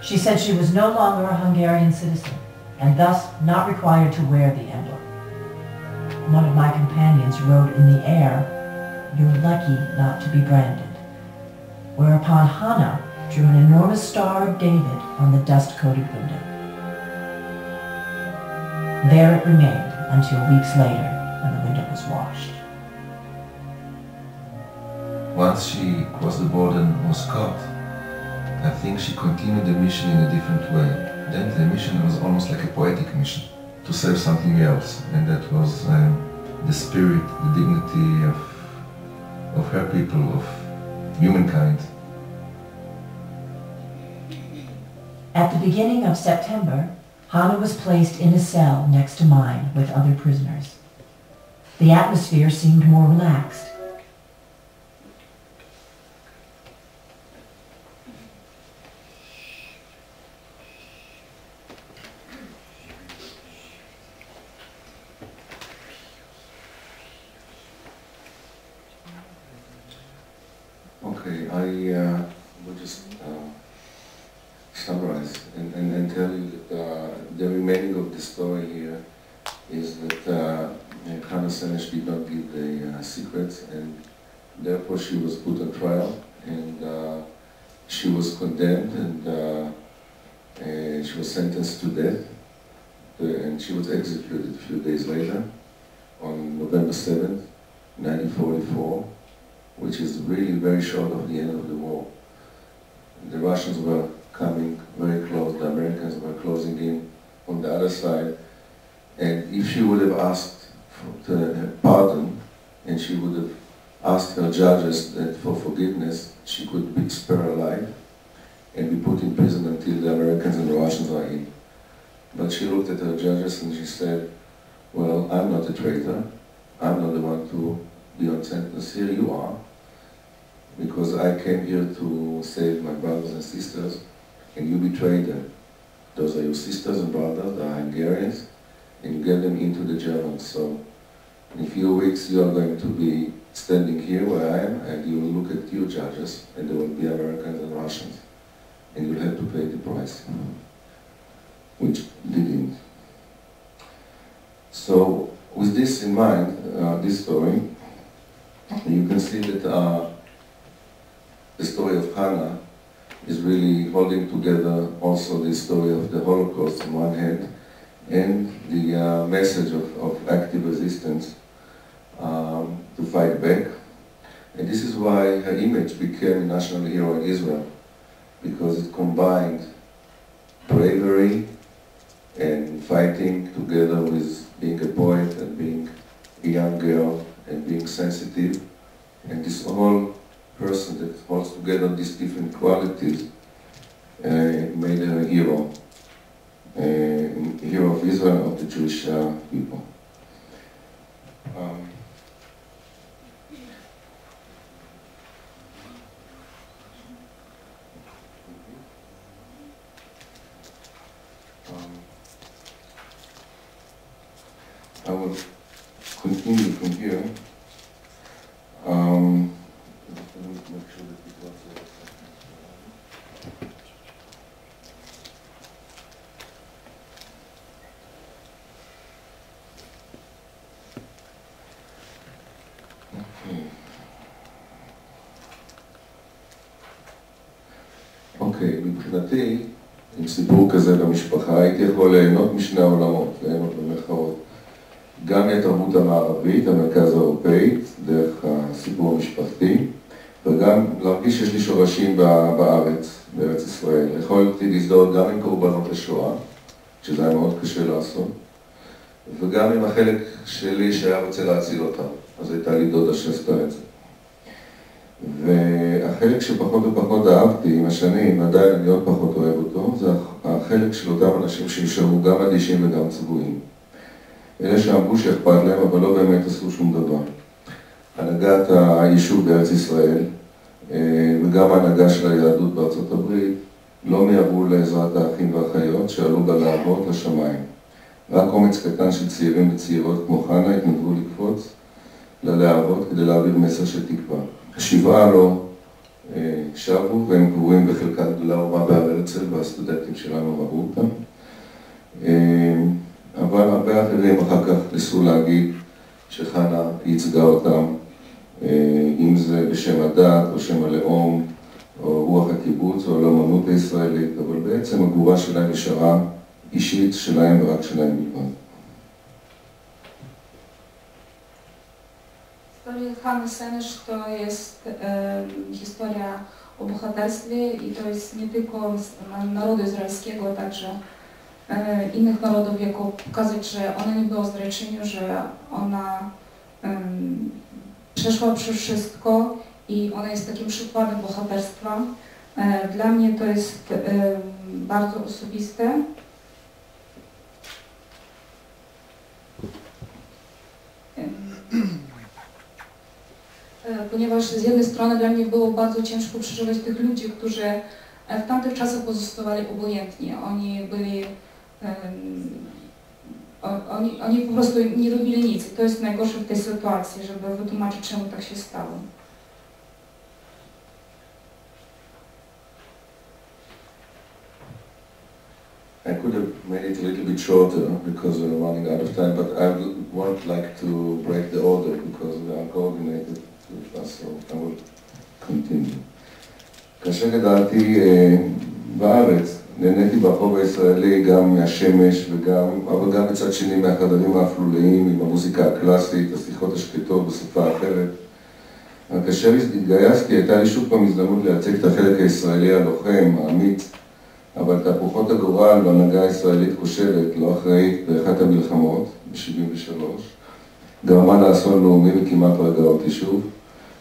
She said she was no longer a Hungarian citizen, and thus not required to wear the emblem. One of my companions wrote in the air, "You're lucky not to be branded," whereupon Hannah drew an enormous Star of David on the dust-coated window. There it remained until weeks later, when the window was washed. Once she crossed the border and was caught, I think she continued the mission in a different way. Then the mission was almost like a poetic mission, to serve something else, and that was the spirit, the dignity of her people, of humankind. At the beginning of September, Hannah was placed in a cell next to mine with other prisoners. The atmosphere seemed more relaxed. Okay, I will just summarize and tell you that the remaining of the story here is that Hannah Senesh did not give the secrets, and therefore she was put on trial, and she was condemned, and she was sentenced to death, and she was executed a few days later on November 7th, 1944. Which is really very short of the end of the war. The Russians were coming very close, the Americans were closing in on the other side, and if she would have asked for pardon, and she would have asked her judges that for forgiveness, she could be spared alive and be put in prison until the Americans and the Russians are in. But she looked at her judges and she said, well, I'm not a traitor, I'm not the one to be on sentence, here you are. Because I came here to save my brothers and sisters, and you betrayed them. Those are your sisters and brothers, they are Hungarians, and you get them into the Germans. So in a few weeks you are going to be standing here where I am, and you will look at your judges, and there will be Americans and Russians, and you'll have to pay the price, which didn't. So with this in mind, this story, you can see that the story of Hannah is really holding together also the story of the Holocaust on one hand, and the message of active resistance to fight back. And this is why her image became a national hero in Israel. because it combined bravery and fighting together with being a poet and being a young girl and being sensitive. And this whole person that holds together these different qualities made her a hero of Israel, of the Jewish people. I will continue from here. Make sure that people are there. אוקיי, מבחינתי, עם סיפור כזה במשפחה, הייתי יכול ליהנות משני העולמות, ליהנות במרכאות. גם מהתרבות המערבית, המרכז האירופאית, דרך הסיפור המשפחתי, וגם להרגיש שיש לי שורשים בארץ, בארץ ישראל. יכולתי להזדהות גם עם קורבנות השואה, שזה היה מאוד קשה לעשות, וגם עם החלק שלי שהיה רוצה להציל אותם. אז הייתה לי דודה שעשתה את זה. והחלק שפחות ופחות אהבתי עם השנים, עדיין אני עוד פחות אוהב אותו, זה החלק של אותם אנשים שנשארו גם אדישים וגם צבועים. אלה שאמרו שאכפת להם, אבל לא באמת עשו שום דבר. הנהגת היישוב בארץ ישראל, וגם ההנהגה של היהדות בארצות הברית, לא מיהרו לעזרת האחים והאחיות שעלו בלהבות לשמיים. רק קומץ קטן של צעירים וצעירות כמו חנה התנדבו לקפוץ ללהבות כדי להעביר מסר של תקווה. השבעה לא שבו, והם קבורים בחלקה גדולה ומה בהר הרצל, והסטודנטים שלנו ראו אותם. אבל הרבה אחרים אחר כך ניסו להגיד שחנה ייצגה אותם, אם זה בשם הדת או שם הלאום, או רוח הקיבוץ או הלאומנות הישראלית, אבל בעצם הגבורה שלהם נשארה אישית שלהם ורק שלהם בלבד. Historia Hany Senesz to jest historia o bohaterstwie i to jest nie tylko narodu izraelskiego, także innych narodów, jako pokazać, że ona nie była zdrajczynią, że ona przeszła przez wszystko i ona jest takim przykładem bohaterstwa. Dla mnie to jest bardzo osobiste. Ponieważ z jednej strony dla mnie było bardzo ciężko przeżywać tych ludzi, którzy w tamtych czasach pozostawali obojętni. Oni po prostu nie robili nic. I to jest najgorsze w tej sytuacji, żeby wytłumaczyć, czemu tak się stało. I could have made it a little bit shorter because we're running out of time, but I would like to break the order because we are coordinated with us, so I will continue. כאשר גדלתי בארץ, נהניתי ברחוב הישראלי גם מהשמש אבל גם מצד שני מהחדרים האפלוליים עם המוזיקה הקלאסית, השיחות השקטות בשפה אחרת. כאשר התגייסתי, הייתה לי שוב פעם הזדמנות להציג את החלק הישראלי הלוחם, האמיץ, אבל תהפוכות הגורל והנהגה הישראלית כושלת, לא אחראית באחת המלחמות, ב-73, גרמה לאסון לאומי וכמעט רגע אותי שוב,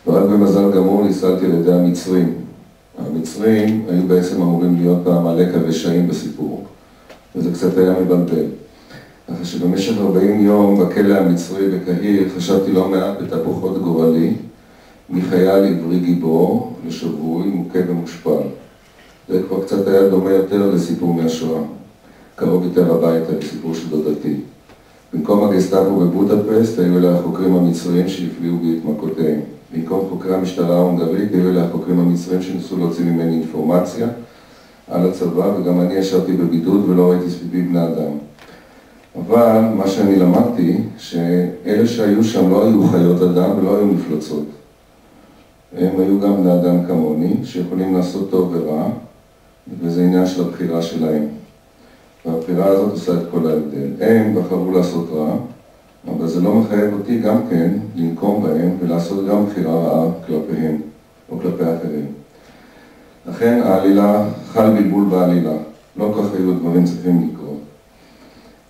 ורק במזל גמור ניסלתי על ידי המצרים. המצרים היו בעצם אמורים להיות העמלק הרשעים בסיפור, וזה קצת היה מבלבל. ככה שבמשך 40 יום בכלא המצרי בקהיר חשבתי לא מעט בתהפוכות גורלי, מחייל עברי גיבור לשבוי, מוכה ומושפל. זה כבר קצת היה דומה יותר לסיפור מהשואה, קרוב יותר הביתה לסיפור של דודתי. במקום הגסטאפו בבודפסט היו אלה החוקרים המצריים שהפליאו בי את מכותיהם. במקום חוקרי המשטרה ההונגרית היו אלה החוקרים המצריים שניסו להוציא ממני אינפורמציה על הצבא, וגם אני ישבתי בבידוד ולא ראיתי סביבי בני אדם. אבל מה שאני למדתי, שאלה שהיו שם לא היו חיות אדם ולא היו מפלצות. הם היו גם בני אדם כמוני, שיכולים לעשות טוב ורע, וזה עניין של הבחירה שלהם. והבחירה הזאת עושה את כל ההבדל. הם בחרו לעשות רע, אבל זה לא מחייב אותי גם כן לנקום בהם ולעשות גם בחירה רעה כלפיהם או כלפי אחרים. אכן, חל בלבול בעלילה. לא כך היו דברים צריכים לקרות.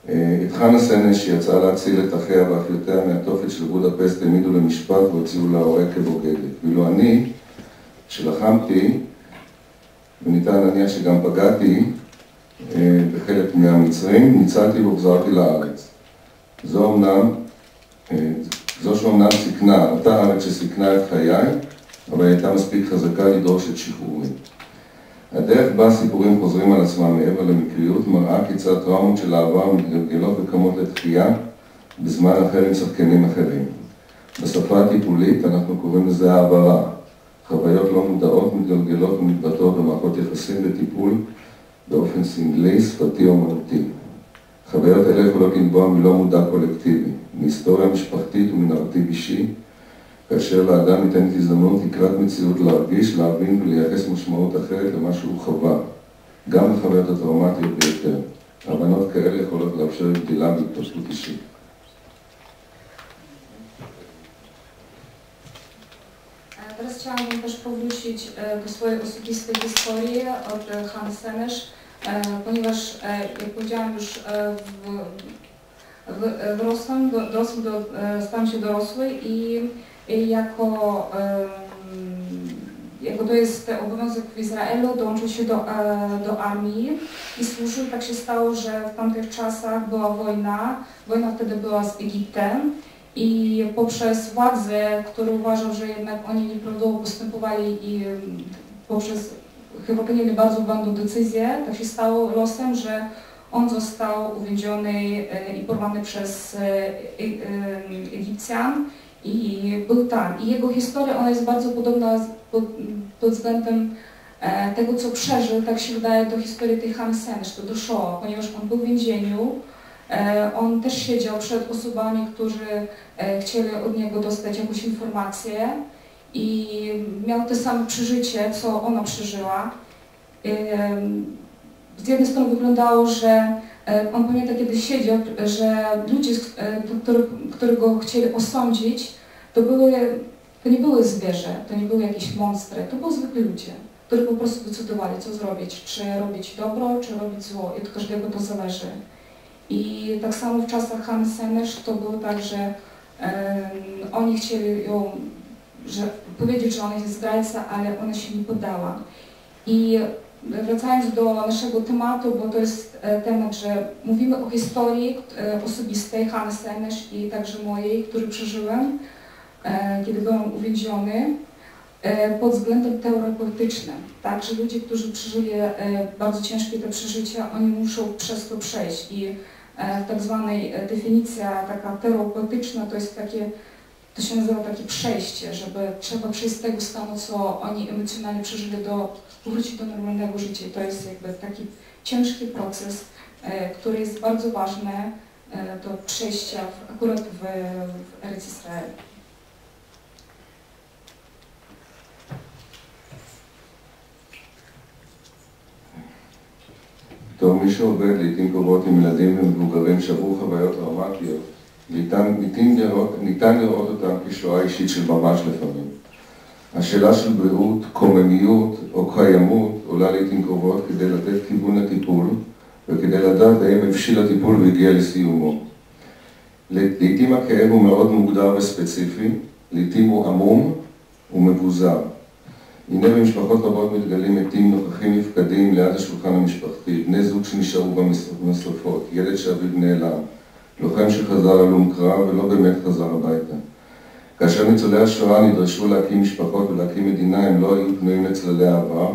את חנה סנש שיצאה להציל את אחיה ואחיותיה מהתופת של בודפסט העמידו למשפט והוציאו להורג כבוגדת. ואילו אני, שלחמתי, וניתן להניח שגם פגעתי בחלק מהמצרים, ניצלתי והוחזרתי לארץ. זו שאומנם סיכנה, אותה הארץ שסיכנה את חיי, אבל הייתה מספיק חזקה לדרוש את שחרורי. הדרך בה סיפורים חוזרים על עצמם מעבר למקריות מראה כיצד טראומות של העבר מתגלגלות וקמות לתחייה בזמן אחר עם שחקנים אחרים. בשפה הטיפולית אנחנו קוראים לזה העברה. חוויות לא מודעות מתגלגלות ומתבטאות במערכות יחסים וטיפול באופן סמלי, שפתי או אומנותי. חוויות אלה יכולות לנבוע מלא מודע קולקטיבי, מהיסטוריה משפחתית ומנרטיב אישי, כאשר לאדם ניתנת הזדמנות לקראת מציאות להרגיש, להבין ולייחס משמעות אחרת למה שהוא חווה, גם לחוויות הטראומטיות ביותר. הבנות כאלה יכולות לאפשר גדילה בהתפשטות אישית. Teraz chciałabym też powrócić do swojej osobistej historii od Hany Senesz, ponieważ, jak powiedziałam, już stałam się dorosły i jako to jest obowiązek w Izraelu, dołączył się do armii i służył. Tak się stało, że w tamtych czasach była wojna. Wojna wtedy była z Egiptem i poprzez władzę, który uważał, że jednak oni nieprawidłowo postępowali i poprzez chyba podjęli bardzo błędną decyzję, tak się stało losem, że on został uwięziony i porwany przez Egipcjan. I był tam. I jego historia, ona jest bardzo podobna pod względem tego, co przeżył, tak się wydaje, do historii tej Hany Senesz, do Shoah, ponieważ on był w więzieniu. On też siedział przed osobami, którzy chcieli od niego dostać jakąś informację i miał te same przeżycie, co ona przeżyła. Z jednej strony wyglądało, że on pamięta, kiedy siedział, że ludzie, którzy go chcieli osądzić, to nie były zwierzę, to nie były jakieś monstry, to byli zwykli ludzie, którzy po prostu decydowali, co zrobić, czy robić dobro, czy robić zło i od każdego to zależy. I tak samo w czasach Hany Senesz to było tak, że oni chcieli ją powiedzieć, że ona jest zdrajca, ale ona się nie poddała. I wracając do naszego tematu, bo to jest temat, że mówimy o historii osobistej Hany Senesz i także mojej, którą przeżyłem, kiedy byłam uwięziony, pod względem terapeutycznym. Także ludzie, którzy przeżyli bardzo ciężkie te przeżycia, oni muszą przez to przejść. I tak zwanej definicja taka terapeutyczna to jest takie, to się nazywa takie przejście, żeby trzeba przejść z tego stanu, co oni emocjonalnie przeżyli, wrócić do normalnego życia. To jest jakby taki ciężki proces, który jest bardzo ważny do przejścia akurat w Eretz Israel. בתור מי שעובד לעתים קרובות עם ילדים ומבוגרים שעברו חוויות טראומטיות, ניתן לראות אותם כשואה אישית של ממש לפעמים. השאלה של בריאות, קוממיות או קיימות עולה לעתים קרובות כדי לתת כיוון לטיפול וכדי לדעת האם הבשיל הטיפול והגיע לסיומו. לעתים הכאב הוא מאוד מוגדר וספציפי, לעתים הוא עמום ומבוזר. הנה במשפחות רבות מתגלים מתים נוכחים נפקדים ליד השולחן המשפחתי, בני זוג שנשארו במשרפות, ילד שאביו נעלם, לוחם שחזר הלום קרב ולא באמת חזר הביתה. כאשר ניצולי השואה נדרשו להקים משפחות ולהקים מדינה, הם לא היו פנויים לצללי העבר,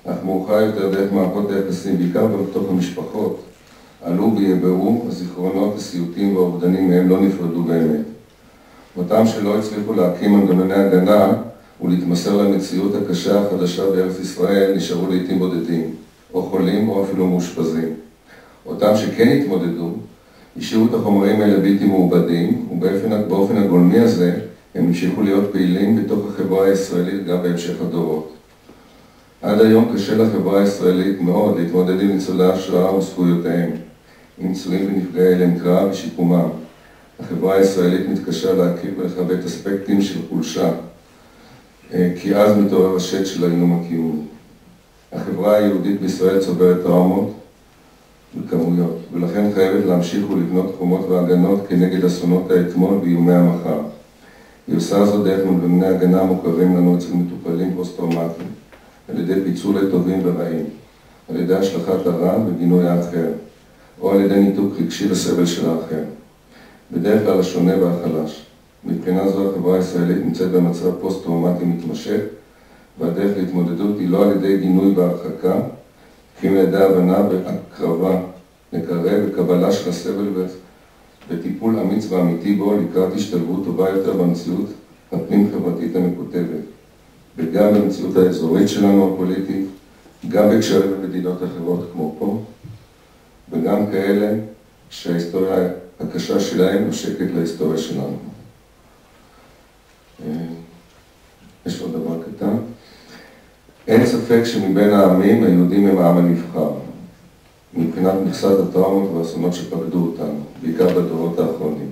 אך מאוחר יותר דרך מערכות היחסים, בעיקר בתוך המשפחות, עלו ויבעו הזיכרונות, הסיוטים והאובדנים מהם לא נפרדו באמת. אותם שלא הצליחו להקים מנגנוני הגנה ולהתמסר למציאות הקשה החדשה בארץ ישראל נשארו לעתים בודדים, או חולים או אפילו מאושפזים. אותם שכן התמודדו, השאירו את החומרים האלה בלתי מעובדים, ובאופן הגולמי הזה הם המשיכו להיות פעילים בתוך החברה הישראלית גם בהמשך הדורות. עד היום קשה לחברה הישראלית מאוד להתמודד עם ניצולי השואה וזכויותיהם, עם פצועים ונפגעי הלם קרב ושיקומם. החברה הישראלית מתקשה להכיר ולכבד אספקטים של חולשה, כי אז מתעורר השד של האיום הקיומי. החברה היהודית בישראל צוברת טראומות בכמויות, ולכן חייבת להמשיך ולבנות חומות והגנות כנגד אסונות האתמול ואיומי המחר. היא עושה זאת דרך מנגנוני הגנה מוכרים לנו אצל מטופלים פוסט-טראומטיים, על ידי פיצול לטובים ורעים, על ידי השלכת הרע וגינוי האחר, או על ידי ניתוק רגשי לסבל של האחר. בדרך כלל השונה והחלש. מבחינה זו החברה הישראלית נמצאת במצב פוסט-טראומטי מתמשך, והדרך להתמודדות היא לא על ידי גינוי והרחקה, כי על ידי הבנה והקרבה, לקרב וקבלה של הסבל וטיפול אמיץ ואמיתי בו לקראת השתלבות טובה יותר במציאות הפנים-חברתית המקוטבת, וגם במציאות האזורית שלנו הפוליטית, גם בהקשרים במדינות אחרות כמו פה, וגם כאלה שההיסטוריה הקשה שלהם נושקת להיסטוריה שלנו. יש עוד דבר קטן. אין ספק שמבין העמים היהודים הם העם הנבחר, מבחינת מכסת הטראומות והאסונות שפקדו אותנו, בעיקר בדורות האחרונים.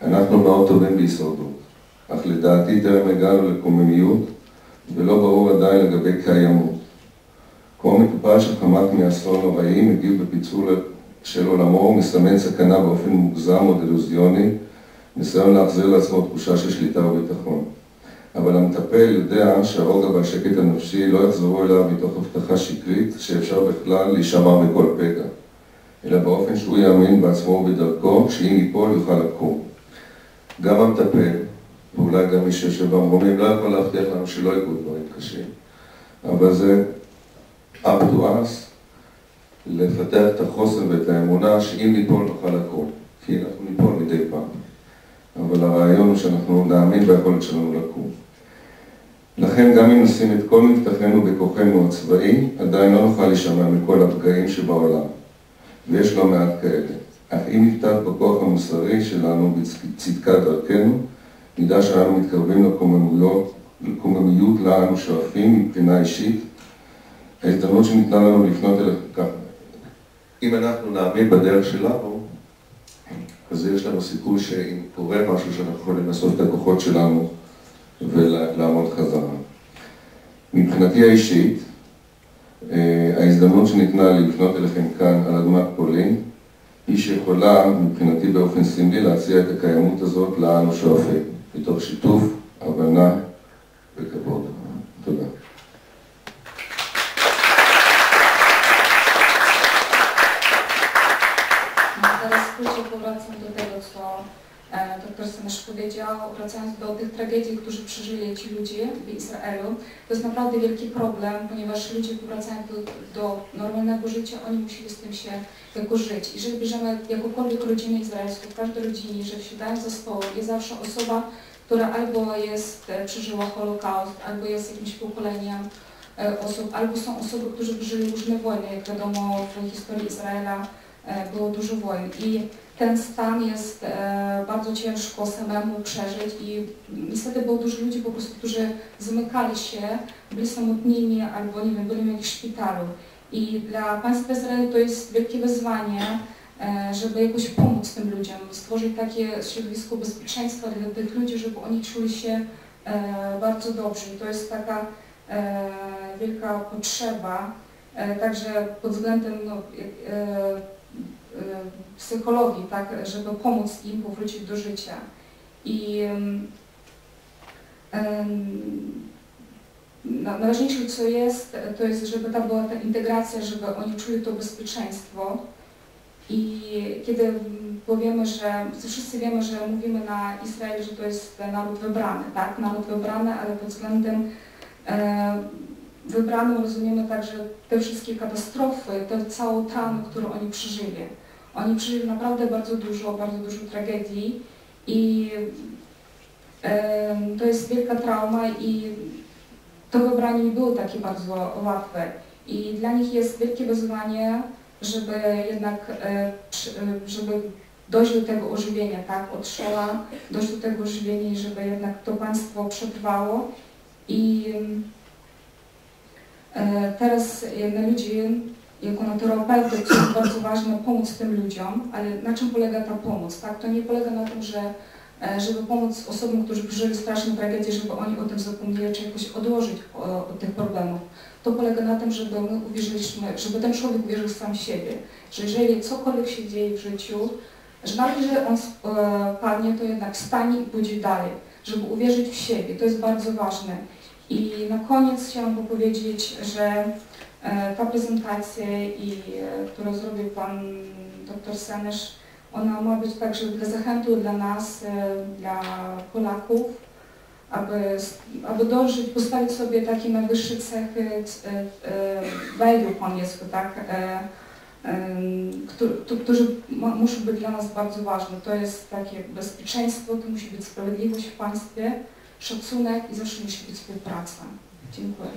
אנחנו מאוד טובים בהישרדות, אך לדעתי טרם הגענו לקוממיות, ולא ברור עדיין לגבי קיימות. כמו מטופל שחמק מאסון נוראי, מגיב בפיצול של עולמו ומסמן סכנה באופן מוגזם או דלוזיוני, ניסיון להחזיר לעצמו תחושה של שליטה וביטחון. אבל המטפל יודע שהרוגע והשקט הנפשי לא יחזרו אליו מתוך הבטחה שקרית שאפשר בכלל להישמע בכל פגע, אלא באופן שהוא יאמין בעצמו ובדרכו, שאם ייפול יוכל לקום. גם המטפל, ואולי גם מי שיושב במרומים, לא יכול להבטיח לנו שלא יקרו דברים קשים, אבל זה up to us לפתח את החוסן ואת האמונה שאם ניפול נוכל לקום, כי אנחנו ניפול מדי פעם. אבל הרעיון הוא שאנחנו נאמין ביכולת שלנו לקום. לכן גם אם נשים את כל מבטחנו בכוחנו הצבאי, עדיין לא נוכל להישמע מכל הפגעים שבעולם. ויש לא מעט כאלה. אך אם נפתח בכוח המוסרי שלנו בצדקת דרכנו, נדע שאנו מתקרבים לקוממיות לה אנו שואפים מבחינה אישית. ההזדמנות שניתנה לנו לפנות אליך ככה. אם אנחנו נאמין בדרך שלנו, אז יש לנו סיכוי שאם קורה משהו שאנחנו יכולים לעשות את הכוחות שלנו ולעמוד חזרה. מבחינתי האישית, ההזדמנות שניתנה לי לפנות אליכם כאן על אדמת פולין, היא שיכולה מבחינתי באופן סמלי להציע את הקיימות הזאת לאנו שואפים, מתוך שיתוף, הבנה וכבוד. תודה. Powracam do tego, co dr Senesz powiedział, wracając do tych tragedii, którzy przeżyli ci ludzie w Izraelu. To jest naprawdę wielki problem, ponieważ ludzie powracają do normalnego życia, oni musieli z tym się jakoś żyć. Jeżeli bierzemy jakąkolwiek rodzinę izraelską, w każdej rodzinie, że wsiadają za stołem, jest zawsze osoba, która albo przeżyła Holokaust, albo jest jakimś pokoleniem osób, albo są osoby, którzy przeżyli różne wojny. Jak wiadomo, w historii Izraela było dużo wojen i ten stan jest bardzo ciężko samemu przeżyć i niestety było dużo ludzi po prostu, którzy zamykali się, byli samotnymi albo nie wiem, byli w jakimś szpitalu. I dla państwa Izraela to jest wielkie wyzwanie, żeby jakoś pomóc tym ludziom, stworzyć takie środowisko bezpieczeństwa dla tych ludzi, żeby oni czuli się bardzo dobrze. I to jest taka wielka potrzeba, także pod względem psychologii, tak, żeby pomóc im powrócić do życia. I najważniejsze co jest, to jest, żeby tam była ta integracja, żeby oni czuli to bezpieczeństwo. I kiedy powiemy, że wszyscy wiemy, że mówimy na Izrael, że to jest naród wybrany, tak, naród wybrany, ale pod względem wybranym rozumiemy także te wszystkie katastrofy, tę całą traumę, którą oni przeżyli. Oni przeżyli naprawdę bardzo dużo tragedii i to jest wielka trauma i to wybranie nie było takie bardzo łatwe. I dla nich jest wielkie wyzwanie, żeby jednak żeby dojść do tego ożywienia, tak, od Shoah, dojść do tego ożywienia i żeby jednak to państwo przetrwało. I teraz na ludzi, jako na terapeuty, to jest bardzo ważne pomóc tym ludziom, ale na czym polega ta pomoc? Tak? To nie polega na tym, żeby pomóc osobom, którzy przeżyli straszne tragedie, żeby oni o tym zapomnieli, czy jakoś odłożyć od tych problemów. to polega na tym, żeby my uwierzyliśmy, żeby ten człowiek uwierzył w sam siebie, że jeżeli cokolwiek się dzieje w życiu, że nawet jeżeli on padnie, to jednak wstanie i pójdzie dalej, żeby uwierzyć w siebie, to jest bardzo ważne. I na koniec chciałam powiedzieć, że ta prezentacja, którą zrobił pan dr Senesz, ona ma być także dla zachętu dla nas, dla Polaków, aby dążyć, postawić sobie takie najwyższe cechy value pomysłu, tak, którzy muszą być dla nas bardzo ważne. To jest takie bezpieczeństwo, to musi być sprawiedliwość w państwie, szacunek i zawsze musi być współpraca. Dziękuję.